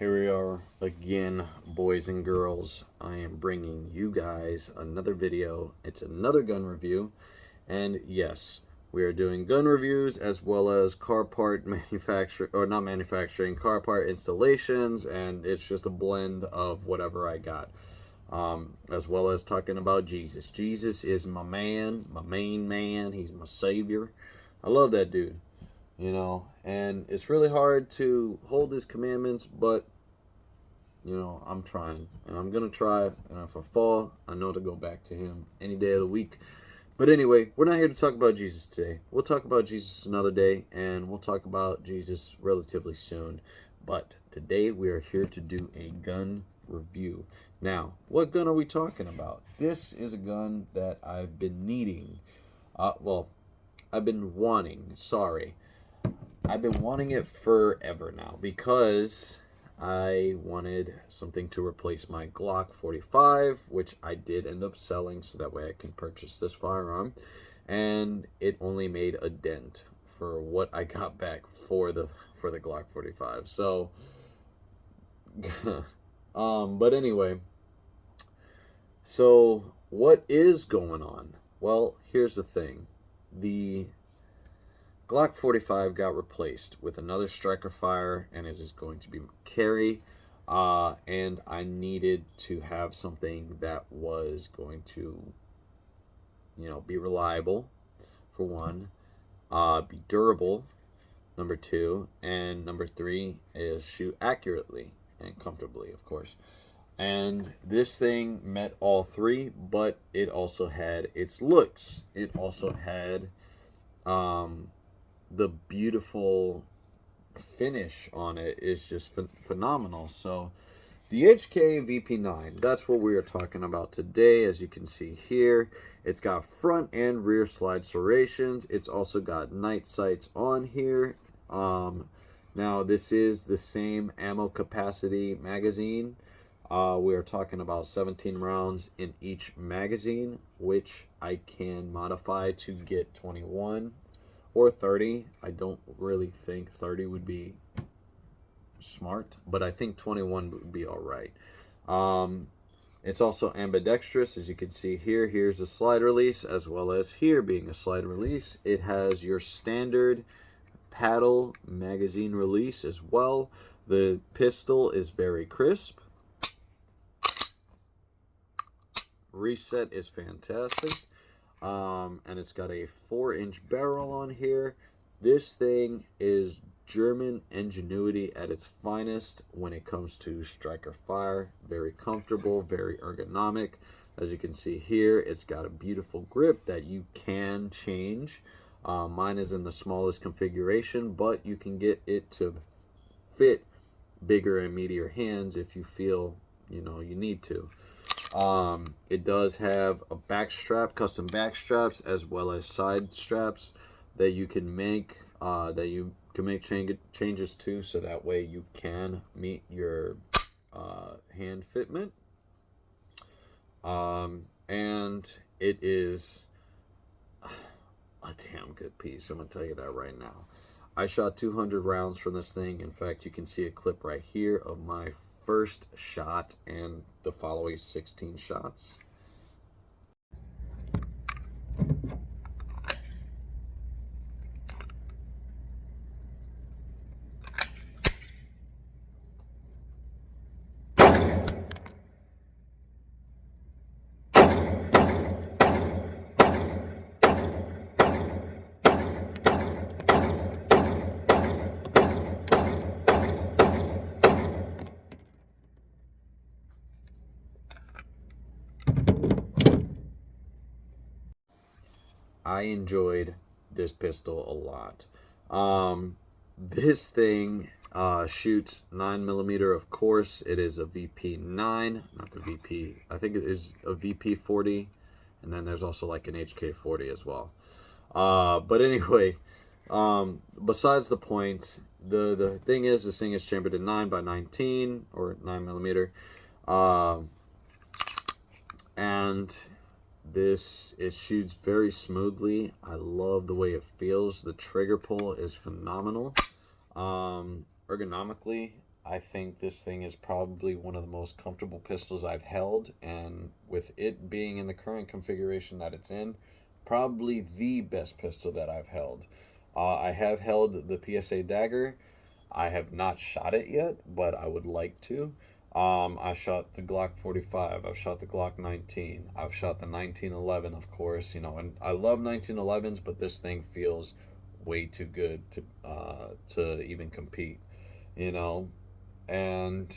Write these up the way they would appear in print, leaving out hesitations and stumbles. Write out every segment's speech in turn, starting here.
Here we are again, boys and girls. I am bringing you guys another video. It's another gun review. And yes, we are doing gun reviews as well as car part car part installations. And it's just a blend of whatever I got. As well as talking about Jesus. Jesus is my man, my main man. He's my savior. I love that dude. And it's really hard to hold his commandments, but I'm trying, and I'm gonna try, and if I fall, I know to go back to him any day of the week. But anyway, we're not here to talk about Jesus today. We'll talk about Jesus another day, and we'll talk about Jesus relatively soon. But today we are here to do a gun review. Now, what gun are we talking about? This is a gun that I've been needing. I've been wanting. I've been wanting it forever now because I wanted something to replace my Glock 45, which I did end up selling so that way I can purchase this firearm. And it only made a dent for what I got back for the Glock 45. So, but anyway, so what is going on? Well, here's the thing. The Glock 45 got replaced with another striker fire, and it is going to be carry. And I needed to have something that was going to, be reliable, for one, be durable, number two, and number three is shoot accurately and comfortably, of course. And this thing met all three, but it also had its looks. It also had, the beautiful finish on it is just phenomenal. So the HK VP9, that's what we are talking about today. As you can see here, it's got front and rear slide serrations. It's also got night sights on here. Now this is the same ammo capacity magazine. We are talking about 17 rounds in each magazine, which I can modify to get 21 or 30. I don't really think 30 would be smart, but I think 21 would be all right. It's also ambidextrous, as you can see here. Here's a slide release, as well as here being a slide release. It has your standard paddle magazine release as well. The pistol is very crisp. Reset is fantastic. And it's got a 4-inch barrel on here. This thing is German ingenuity at its finest when it comes to striker fire. Very comfortable, very ergonomic. As you can see here, it's got a beautiful grip that you can change. Mine is in the smallest configuration, but you can get it to fit bigger and meatier hands if you feel you need to. It does have a back strap, custom back straps, as well as side straps that you can make changes to, so that way you can meet your hand fitment. And it is a damn good piece. I'm gonna tell you that right now. I shot 200 rounds from this thing. In fact, you can see a clip right here of my first shot and the following 16 shots. I enjoyed this pistol a lot. This thing shoots 9mm, of course. It is a VP9, not the VP. I think it is a VP40, and then there's also like an HK 40 as well. But anyway, besides the point, the thing is, this thing is chambered in 9x19 or 9mm, and it shoots very smoothly. I love the way it feels. The trigger pull is phenomenal. Ergonomically, I think this thing is probably one of the most comfortable pistols I've held, and with it being in the current configuration that it's in, probably the best pistol that I've held. I have held the PSA Dagger. I have not shot it yet, but I would like to. I shot the Glock 45. I've shot the Glock 19. I've shot the 1911, of course. You know, and I love 1911s, but this thing feels way too good to even compete. You know, and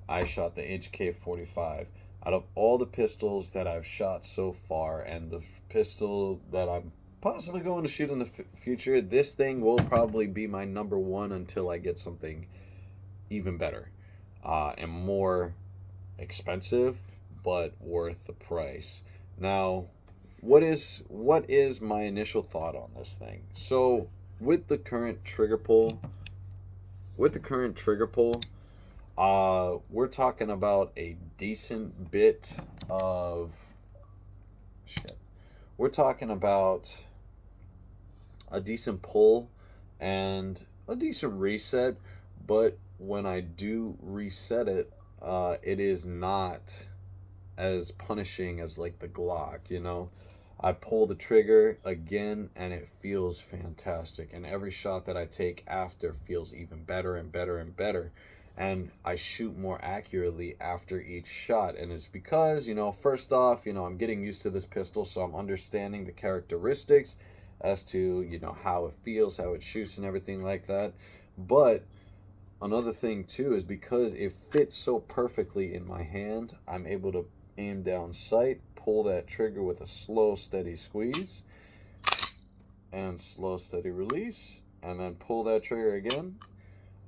I shot the HK 45. Out of all the pistols that I've shot so far, and the pistol that I'm possibly going to shoot in the future, this thing will probably be my number one until I get something even better and more expensive, but worth the price. Now, what is my initial thought on this thing? So, with the current trigger pull, we're talking about a decent bit of shit. We're talking about a decent pull and a decent reset, but when I do reset it, it is not as punishing as like the Glock, you know. I pull the trigger again and it feels fantastic, and every shot that I take after feels even better and better and better, and I shoot more accurately after each shot. And it's because, you know, first off, you know, I'm getting used to this pistol, so I'm understanding the characteristics as to, you know, how it feels, how it shoots and everything like that. But another thing too is because it fits so perfectly in my hand, I'm able to aim down sight, pull that trigger with a slow, steady squeeze, and slow, steady release, and then pull that trigger again.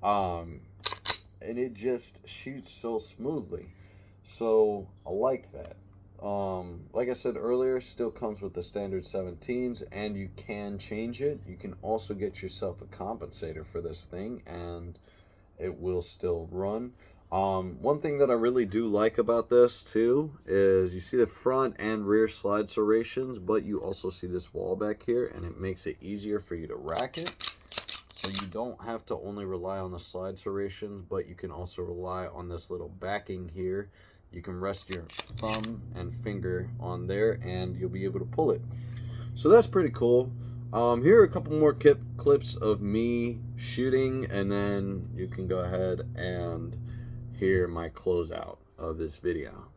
And it just shoots so smoothly. So I like that. Like I said earlier, still comes with the standard 17s, and you can change it. You can also get yourself a compensator for this thing, and it will still run. One thing that I really do like about this too is you see the front and rear slide serrations, but you also see this wall back here, and it makes it easier for you to rack it. So you don't have to only rely on the slide serrations, but you can also rely on this little backing here. You can rest your thumb and finger on there, and you'll be able to pull it. So that's pretty cool. Here are a couple more clips of me shooting, and then you can go ahead and hear my closeout of this video.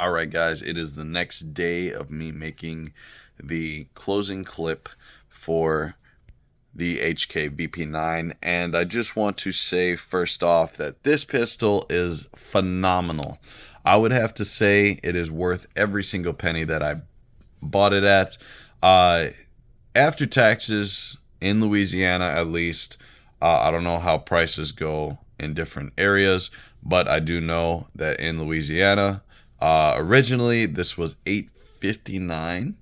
All right, guys, it is the next day of me making the closing clip for the HK VP9, and I just want to say first off that this pistol is phenomenal. I would have to say it is worth every single penny that I bought it at. After taxes in Louisiana, at least, I don't know how prices go in different areas, but I do know that in Louisiana, originally this was $8.59,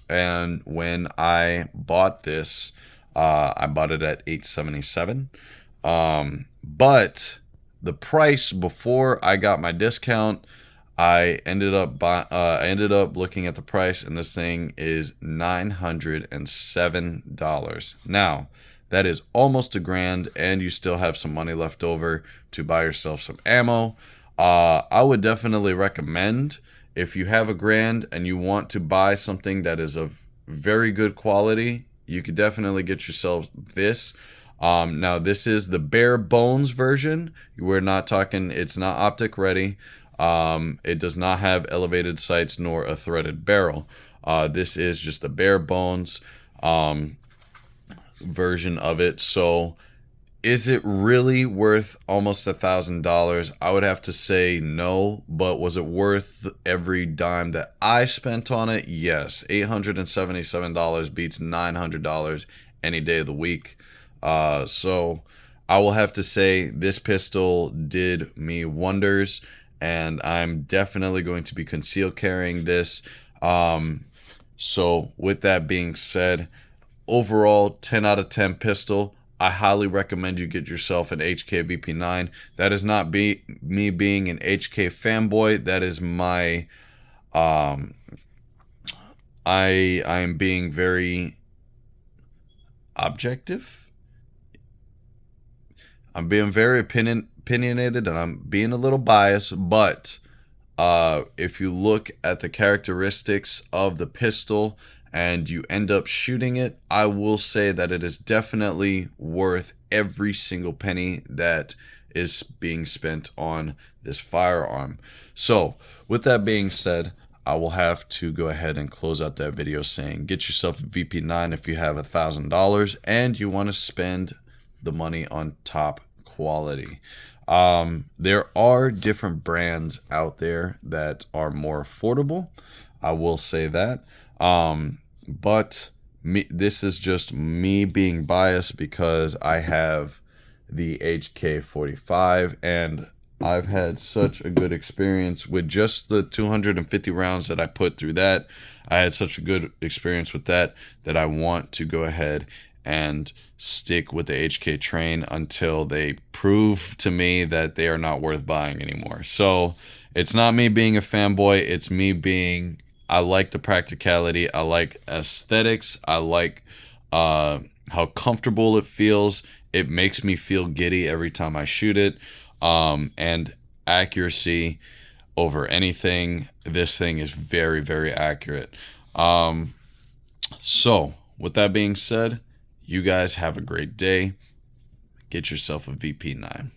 and when I bought this, I bought it at $8.77. But the price before I got my discount, I ended up looking at the price, and this thing is $907. Now, that is almost $1,000, and you still have some money left over to buy yourself some ammo. I would definitely recommend, if you have $1,000 and you want to buy something that is of very good quality, you could definitely get yourself this. Now, this is the bare bones version. We're not talking, it's not optic ready. It does not have elevated sights nor a threaded barrel. This is just the bare bones version of it. So Is it really worth almost $1,000? I would have to say no, but was it worth every dime that I spent on it? Yes. $877 beats $900 any day of the week. So I will have to say this pistol did me wonders, and I'm definitely going to be conceal carrying this. So with that being said, overall 10 out of 10 pistol. I highly recommend you get yourself an HK VP9. That is not me being an HK fanboy. That is my um I am being very objective. I'm being very opinionated, and I'm being a little biased, but if you look at the characteristics of the pistol and you end up shooting it, I will say that it is definitely worth every single penny that is being spent on this firearm. So, with that being said, I will have to go ahead and close out that video saying get yourself a VP9 if you have $1,000 and you want to spend the money on top quality. There are different brands out there that are more affordable. I will say that. But this is just me being biased because I have the HK 45 and I've had such a good experience with just the 250 rounds that I put through that. I had such a good experience with that that I want to go ahead and stick with the HK train until they prove to me that they are not worth buying anymore. So it's not me being a fanboy. It's me being, I like the practicality. I like aesthetics. I like how comfortable it feels. It makes me feel giddy every time I shoot it. And accuracy over anything. This thing is very, very accurate. So, with that being said, you guys have a great day. Get yourself a VP9.